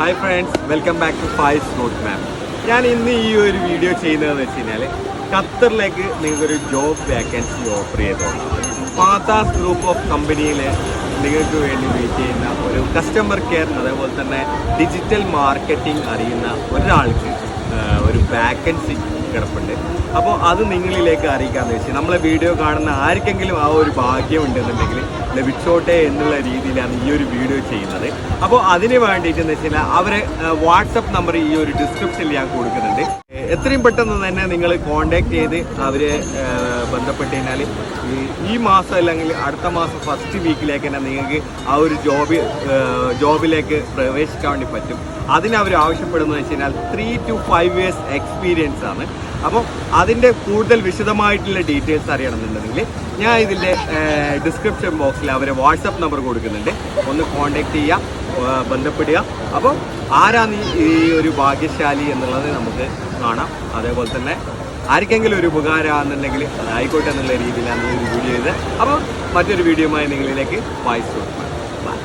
Hi friends, welcome back to faizroutemap. ഞാൻ ഇന്ന് ഈ ഒരു വീഡിയോ ചെയ്യുന്നതെന്ന് വെച്ച് കഴിഞ്ഞാൽ ഖത്തറിലേക്ക് നിങ്ങൾക്കൊരു ജോബ് വാക്കൻസി ഓഫർ ചെയ്തോളാം. പാത്താസ് ഗ്രൂപ്പ് ഓഫ് കമ്പനിയിൽ നിങ്ങൾക്ക് വേണ്ടി വെയിറ്റ് ചെയ്യുന്ന ഒരു കസ്റ്റമർ കെയർ അതേപോലെ തന്നെ ഡിജിറ്റൽ മാർക്കറ്റിംഗ് അറിയുന്ന ഒരാൾക്ക് ഒരു വാക്കൻസി കിടപ്പുണ്ട്. അപ്പോൾ അത് നിങ്ങളിലേക്ക് അറിയിക്കാമെന്ന് വെച്ചാൽ നമ്മളെ വീഡിയോ കാണുന്ന ആർക്കെങ്കിലും ആ ഒരു ഭാഗ്യം ഉണ്ടെന്നുണ്ടെങ്കിൽ ലഭിച്ചോട്ടെ എന്നുള്ള രീതിയിലാണ് ഈ ഒരു വീഡിയോ ചെയ്യുന്നത്. അപ്പോൾ അതിന് വേണ്ടിയിട്ടെന്ന് വെച്ച് കഴിഞ്ഞാൽ അവരെ വാട്സപ്പ് നമ്പർ ഈ ഒരു ഡിസ്ക്രിപ്ഷനിൽ ഞാൻ കൊടുക്കുന്നുണ്ട്. എത്രയും പെട്ടെന്ന് തന്നെ നിങ്ങൾ കോൺടാക്ട് ചെയ്ത് അവരെ ബന്ധപ്പെട്ട് കഴിഞ്ഞാൽ ഈ മാസം അല്ലെങ്കിൽ അടുത്ത മാസം ഫസ്റ്റ് വീക്കിലേക്ക് തന്നെ നിങ്ങൾക്ക് ആ ഒരു ജോബിലേക്ക് പ്രവേശിക്കാൻ വേണ്ടി പറ്റും. അതിനവർ ആവശ്യപ്പെടുന്നത് വെച്ച് കഴിഞ്ഞാൽ 3 to 5 years എക്സ്പീരിയൻസ് ആണ്. അപ്പോൾ അതിൻ്റെ കൂടുതൽ വിശദമായിട്ടുള്ള ഡീറ്റെയിൽസ് അറിയണമെന്നുണ്ടെങ്കിൽ ഞാൻ ഇതിൻ്റെ ഡിസ്ക്രിപ്ഷൻ ബോക്സിൽ അവരെ വാട്സപ്പ് നമ്പർ കൊടുക്കുന്നുണ്ട്. ഒന്ന് കോൺടാക്ട് ചെയ്യുക, ബന്ധപ്പെടുക. അപ്പോൾ ആരാണ് ഈ ഒരു ഭാഗ്യശാലി എന്നുള്ളത് നമുക്ക് കാണാം. അതേപോലെ തന്നെ ആർക്കെങ്കിലും ഒരു ഉപകാരമാണെന്നുണ്ടെങ്കിൽ അതായിക്കോട്ടെ എന്നുള്ള രീതിയിലാണ് ഈ ഒരു വീഡിയോ ചെയ്തത്. അപ്പോൾ മറ്റൊരു വീഡിയോയുമായി നിങ്ങളിലേക്ക് ഫായിസ്റൂട്ട്മാപ്പ്.